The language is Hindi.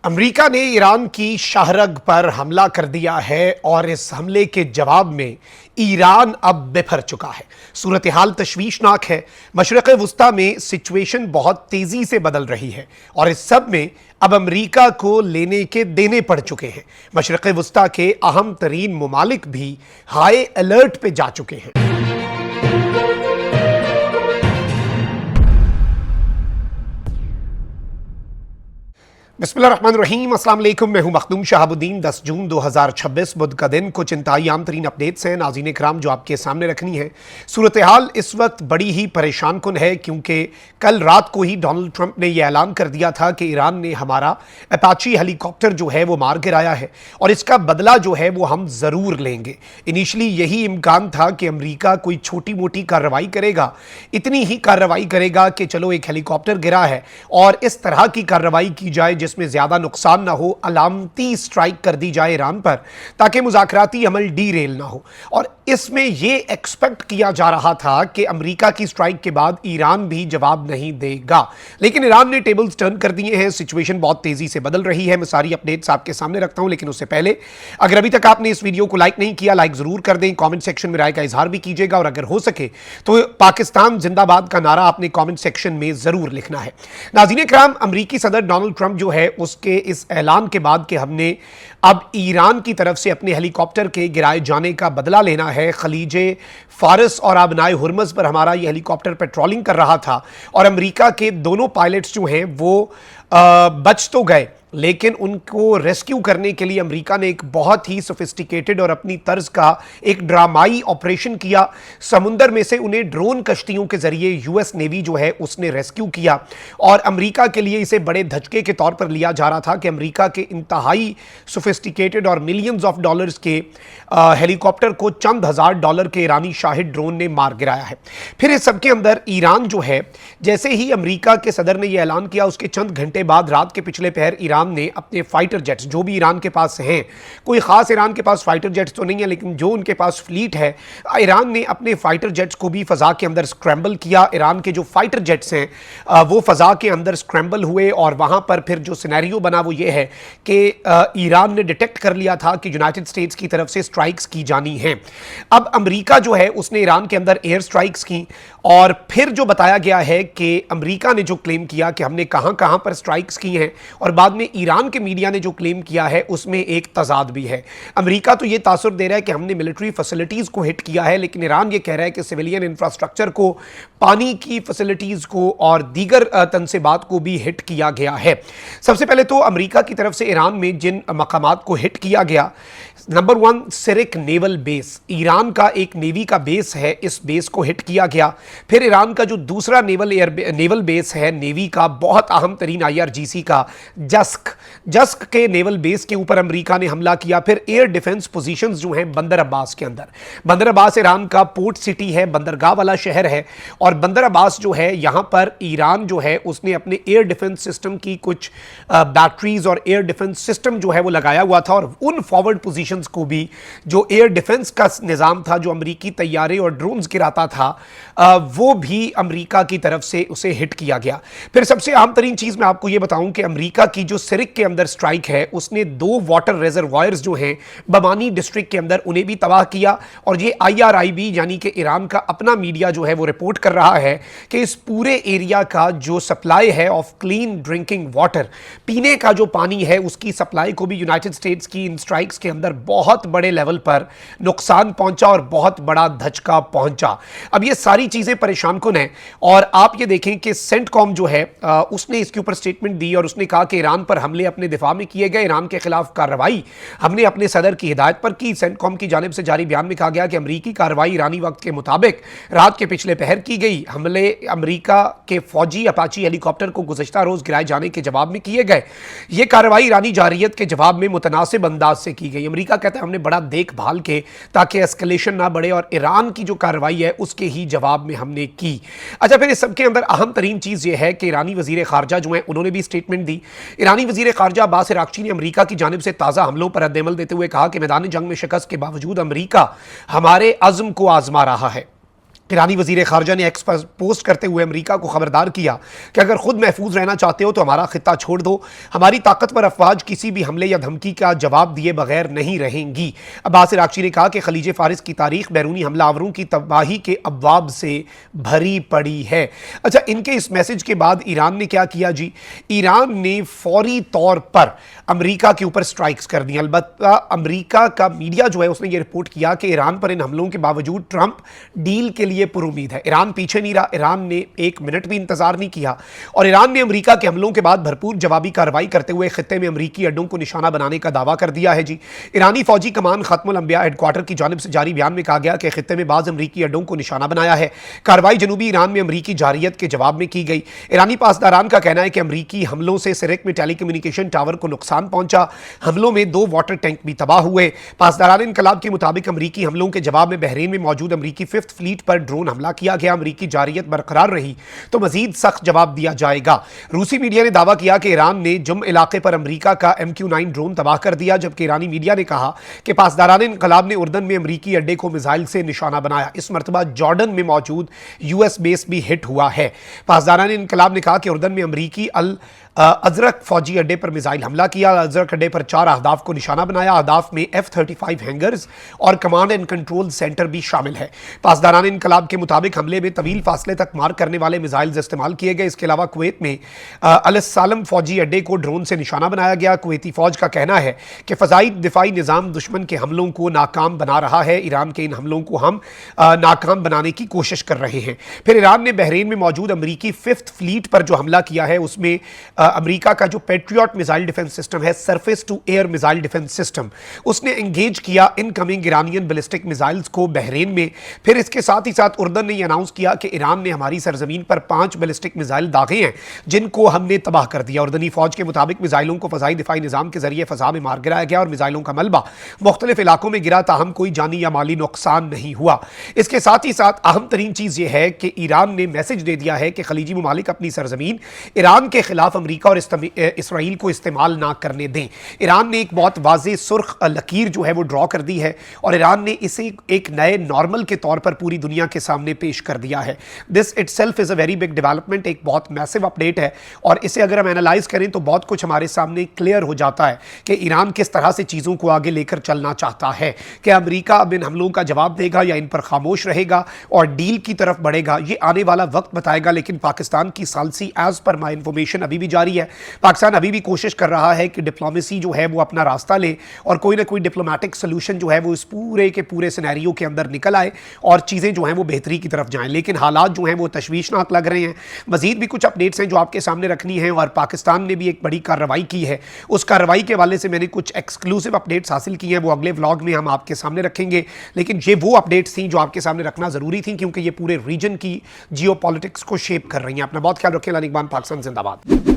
अमेरिका ने ईरान की शाहरग पर हमला कर दिया है और इस हमले के जवाब में ईरान अब बिफर चुका है। सूरत हाल तशवीशनाक है। मशरक़ वुस्ता में सिचुएशन बहुत तेजी से बदल रही है और इस सब में अब अमेरिका को लेने के देने पड़ चुके हैं। मशरक़ वुस्ता के अहम तरीन ममालिक भी हाई अलर्ट पे जा चुके हैं। बिस्मिल्लाहिर्रहमानिर्रहीम, अस्सलाम वालेकुम। मैं हूं मखदूम शहाबुद्दीन। 10 जून 2026 बुध का दिन। कुछ इंतहाई आम तरीन अपडेट्स हैं नाज़रीन इकराम जो आपके सामने रखनी है। सूरत हाल इस वक्त बड़ी ही परेशान कुन है क्योंकि कल रात को ही डोनाल्ड ट्रंप ने यह ऐलान कर दिया था कि ईरान ने हमारा अपाची हेलीकॉप्टर जो है वो मार गिराया है और इसका बदला जो है वो हम ज़रूर लेंगे। इनिशली यही इम्कान था कि अमरीका कोई छोटी मोटी कार्रवाई करेगा, इतनी ही कार्रवाई करेगा कि चलो एक हेलीकॉप्टर गिरा है और इस तरह की कार्रवाई की जाए जिसमें ज्यादा नुकसान ना हो, अलामती स्ट्राइक कर दी जाए ईरान पर ताकि मुज़ाकराती अमल डीरेल ना हो। और इसमें यह एक्सपेक्ट किया जा रहा था कि अमेरिका की स्ट्राइक के बाद ईरान भी जवाब नहीं देगा, लेकिन ईरान ने टेबल्स टर्न कर दिए हैं। सिचुएशन बहुत तेजी से बदल रही है। मैं सारी अपडेट्स आपके सामने रखता हूं, लेकिन उससे पहले अगर अभी तक आपने इस वीडियो को लाइक नहीं किया, लाइक जरूर कर दें। कमेंट सेक्शन में राय का इजहार भी कीजिएगा और अगर हो सके तो पाकिस्तान जिंदाबाद का नारा आपने कमेंट सेक्शन में जरूर लिखना है। नाज़रीन इकराम, अमेरिकी सदर डोनाल्ड ट्रंप जो है उसके इस ऐलान के बाद कि हमने अब ईरान की तरफ से अपने हेलीकॉप्टर के गिराए जाने का बदला लेना है। खलीजे फारस और आबनाए हुर्मज पर हमारा यह हेलीकॉप्टर पेट्रोलिंग कर रहा था और अमेरिका के दोनों पायलट्स जो हैं वो बच तो गए, लेकिन उनको रेस्क्यू करने के लिए अमेरिका ने एक बहुत ही सोफिस्टिकेटेड और अपनी तर्ज का एक ड्रामाई ऑपरेशन किया। समुंदर में से उन्हें ड्रोन कश्तियों के जरिए यूएस नेवी जो है उसने रेस्क्यू किया और अमेरिका के लिए इसे बड़े धचके के तौर पर लिया जा रहा था कि अमेरिका के इंतहाई सोफिस्टिकेटेड और मिलियंस ऑफ डॉलर्स के हेलीकॉप्टर को चंद हजार डॉलर के ईरानी शाहिद ड्रोन ने मार गिराया है। फिर इस सबके अंदर ईरान जो है, जैसे ही अमेरिका के सदर ने यह ऐलान किया उसके चंद घंटे बाद रात के पिछले पहर ईरान ने अपने फाइटर जेट्स जो भी ईरान के पास हैं, कोई खास ईरान के पास फाइटर जेट्स तो नहीं है लेकिन जो उनके पास फ्लीट है, ईरान ने अपने फाइटर जेट्स को भी फजा के अंदर स्क्रैम्बल किया। ईरान के जो फाइटर जेट्स हैं वो फजा के अंदर स्क्रैम्बल हुए और वहां पर फिर जो सिनेरियो बना वो ये है कि ईरान ने डिटेक्ट कर लिया था कि यूनाइटेड स्टेट्स की तरफ से स्ट्राइक्स की जानी है। अब अमेरिका जो है उसने ईरान के अंदर एयर स्ट्राइक्स की और फिर जो बताया गया है कि अमेरिका ने जो क्लेम किया कि हमने कहां पर स्ट्राइक्स की हैं और बाद में ईरान के मीडिया ने जो क्लेम किया है उसमें एक तजाद भी है। अमेरिका तो यह तासुर दे रहा है कि हमने मिलिट्री फैसिलिटीज को हिट किया है, लेकिन ईरान यह कह रहा है कि सिविलियन इंफ्रास्ट्रक्चर को, पानी की फैसिलिटीज को और दीगर तनसीबात को भी हिट किया गया है। सबसे पहले तो अमेरिका की तरफ से ईरान में जिन मकामात को हिट किया गया, नंबर 1 सिरिक नेवल बेस, ईरान का एक नेवी का बेस है, इस बेस को हिट किया गया। फिर ईरान का जो दूसरा नेवल बेस है नेवी का, बहुत अहम तरीन IRGC का जस्क के नेवल बेस के ऊपर अमेरिका ने हमला किया। फिर एयर डिफेंस पोजीशंस जो हैं बंदर अब्बास के अंदर, बंदर अब्बास ईरान का पोर्ट सिटी है, बंदरगाह वाला शहर है और बंदर अब्बास जो है यहां पर ईरान जो है उसने अपने एयर डिफेंस सिस्टम की कुछ बैटरीज और एयर डिफेंस सिस्टम जो है वो लगाया हुआ था और उन फॉरवर्ड पोजीशंस को भी जो एयर डिफेंस का निजाम था जो अमेरिकी तैयारे और ड्रोन्स गिराता था वो भी अमेरिका की तरफ से उसे हिट किया गया। फिर सबसे अहम तरीन चीज मैं आपको यह बताऊं कि अमेरिका की जो सिरिक के अंदर स्ट्राइक है उसने 2 वाटर रिजर्वायर्स जो हैं बमानी डिस्ट्रिक्ट के अंदर उन्हें भी तबाह किया और ये IRIB यानी कि ईरान का अपना मीडिया जो है वो रिपोर्ट कर रहा है कि इस पूरे एरिया का जो सप्लाई है ऑफ क्लीन ड्रिंकिंग वाटर, पीने का जो पानी है उसकी सप्लाई को भी यूनाइटेड स्टेट्स की इन स्ट्राइक्स के अंदर बहुत बड़े लेवल पर नुकसान पहुंचा और बहुत बड़ा धचका पहुंचा। अब ये सारी चीजें परेशान कुन है और आप ये देखें कि सेंटकॉम जो है उसने इसके ऊपर स्टेटमेंट दी और उसने कहा कि ईरान पर हमले अपने दिफा में किए गए, ईरान के खिलाफ कार्रवाई हमने अपने सदर की हिदायत पर की। सेंटकॉम की जानिब से जारी बयान में कहा गया कि अमरीकी कार्रवाई ईरानी वक्त के मुताबिक रात के पिछले पहर की गई। हमले अमरीका के फौजी अपाची हेलीकॉप्टर को गुज़श्ता रोज गिराए जाने के जवाब में किए गए। यह कार्रवाई ईरानी जारियत के जवाब में मुतनासिब अंदाज से की गई। अमरीका कहता है हमने बड़ा देखभाल के ताकि एस्केलेशन ना बढ़े और ईरान की जो कार्रवाई है उसके ही जवाब में हमने की। अच्छा, फिर इस सबके अंदर अहम तरीन चीज यह है कि ईरानी वजीर खारजा जो है उन्होंने भी स्टेटमेंट दी। ईरानी वजीर खारजा अब्बास अरागची ने अमेरिका की जानिब से ताज़ा हमलों पर रद्द-ए-अमल देते हुए कहा कि मैदान जंग में शिकस्त के बावजूद अमेरिका हमारे अज़्म को आजमा रहा है। ईरानी वजीर खारजा ने एक्स पर पोस्ट करते हुए अमेरिका को खबरदार किया कि अगर खुद महफूज रहना चाहते हो तो हमारा खित्ता छोड़ दो। हमारी ताकतवर अफवाज किसी भी हमले या धमकी का जवाब दिए बगैर नहीं रहेंगी। अब्बास इराक्ची ने कहा कि खलीज फारिस की तारीख बैरूनी हमलावरों की तबाही के अबवाब से भरी पड़ी है। अच्छा, इनके इस मैसेज के बाद ईरान ने क्या किया जी? ईरान ने फौरी तौर पर अमेरिका के ऊपर स्ट्राइक्स कर दी। अलबत्ता अमेरिका का मीडिया जो है उसने ये रिपोर्ट किया कि ईरान पर इन हमलों के बावजूद ट्रंप डील के लिए पुरुमीद है। ईरान पीछे नहीं रहा, ईरान ने एक मिनट भी इंतजार नहीं किया और ईरान ने अमेरिका के हमलों के बाद भरपूर जवाबी कार्रवाई करते हुए खित्ते में अमेरिकी अड्डों को निशाना बनाने का दावा कर दिया है जी। ईरानी फौजी कमान खत्मुल अंबिया हेडक्वार्टर की जानिब से जारी बयान में कहा गया कि खित्ते में बाज अमेरिकी अड्डों को निशाना बनाया है। कार्रवाई जनूबी ईरान में अमेरिकी जारियत के जवाब में की गई। ईरानी पासदारान का कहना है कि अमेरिकी हमलों से सिरिक में टेलीकम्युनिकेशन टावर को नुकसान पहुंचा। हमलों में 2 वाटर टैंक भी तबाह हुए। पासदारान इनकलाब के मुताबिक अमेरिकी हमलों के जवाब में बहरीन में मौजूद अमेरिकी 5th फ्लीट पर ड्रोन हमला किया गया। अमेरिकी जारियत बरकरार रही तो मजीद सख्त जवाब दिया जाएगा। रूसी मीडिया ने दावा किया कि ईरान ने जुम इलाके पर अमेरिका का MQ-9 ड्रोन तबाह कर दिया, जबकि ईरानी मीडिया ने कहा कि पासदारान इनकलाब ने उर्दन में अमेरिकी अड्डे को मिसाइल से निशाना बनाया। इस मरतबा जॉर्डन में मौजूद US बेस भी हिट हुआ है। पासदारान इनकलाब ने कहा कि उर्दन में अमेरिकी अजरक फौजी अड्डे पर मिसाइल हमला किया। अजरक अड्डे पर 4 अहदाफ को निशाना बनाया। अहदाफ में F-35 हैंगर्स और कमांड एंड कंट्रोल सेंटर भी शामिल है। पासदारान इनकलाब के मुताबिक हमले में तवील फासले तक मार करने वाले मिसाइल्स इस्तेमाल किए गए। इसके अलावा कुवैत में अल-सालम फौजी अड्डे को ड्रोन से निशाना बनाया गया। कुवैती फौज का कहना है कि फ़ज़ाई दिफाई निज़ाम दुश्मन के हमलों को नाकाम बना रहा है। ईरान के इन हमलों को हम नाकाम बनाने की कोशिश कर रहे हैं। फिर ईरान ने बहरीन में मौजूद अमेरिकी 5th फ्लीट पर जो हमला किया है उसमें अमेरिका का जो पेट्रियट मिसाइल डिफेंस सिस्टम है, surface to air missile defence system, उसने एंगेज किया इनकमिंग ईरानियन बैलिस्टिक मिसाइल्स को बहरीन में। फिर इसके साथ ही साथ उर्दन ने यह अनाउंस किया कि ईरान ने हमारी सरजमीन पर 5 बैलिस्टिक मिसाइल दागे हैं जिनको हमने तबाह कर दिया। उर्दनी फौज के मुताबिक मिसाइलों को फ़ज़ाई दिफाई निज़ाम के जरिए फ़ज़ा में मार गिराया गया और मिसाइलों का मलबा मुख्तलिफ इलाकों में गिरा, ताहम कोई जानी या माली नुकसान नहीं हुआ। इसके साथ ही साथ अहम तरीन चीज़ यह है कि ईरान ने मैसेज दे दिया है कि खलीजी ममालिक अपनी सरजमीन ईरान के खिलाफ अमेरिका और इसराइल को इस्तेमाल ना करने दें। ईरान ने एक बहुत वाज़ेह सुर्ख लकीर जो है वो ड्रॉ कर दी है और ईरान ने इसे एक नए नॉर्मल के तौर पर पूरी दुनिया के सामने पेश कर दिया है। This itself is a very big development, एक बहुत मैसिव अपडेट है और इसे अगर हम एनालाइज करें तो बहुत कुछ हमारे सामने क्लियर हो जाता है कि ईरान किस तरह से चीज़ों को आगे लेकर चलना चाहता है। कि अमेरिका अब इन हमलों का जवाब देगा या इन पर खामोश रहेगा और डील की तरफ बढ़ेगा, ये आने वाला वक्त बताएगा। लेकिन पाकिस्तान की सालसी एज पर माई इंफॉर्मेशन अभी भी जारी है। पाकिस्तान अभी भी कोशिश कर रहा है कि डिप्लोमेसी जो है वो अपना रास्ता ले और कोई ना कोई डिप्लोमेटिक सोल्यूशन जो है वो इस पूरे के पूरे सिनेरियो के अंदर निकल आए और चीज़ें जो हैं वो बेहतरी की तरफ जाएं। लेकिन हालात जो हैं वो तशवीशनाक लग रहे हैं। मजीद भी कुछ अपडेट्स हैं जो आपके सामने रखनी है और पाकिस्तान ने भी एक बड़ी कार्रवाई की है। उस कार्रवाई के हवाले से मैंने कुछ एक्सक्लूसिव अपडेट्स हासिल की हैं, वो अगले व्लॉग में हम आपके सामने रखेंगे। लेकिन ये वो अपडेट्स थी जो आपके सामने रखना ज़रूरी थी क्योंकि ये पूरे रीजन की जियो पॉलिटिक्स को शेप कर रही हैं। अपना बहुत ख्याल रखें। इकबाल, पाकिस्तान जिंदाबाद।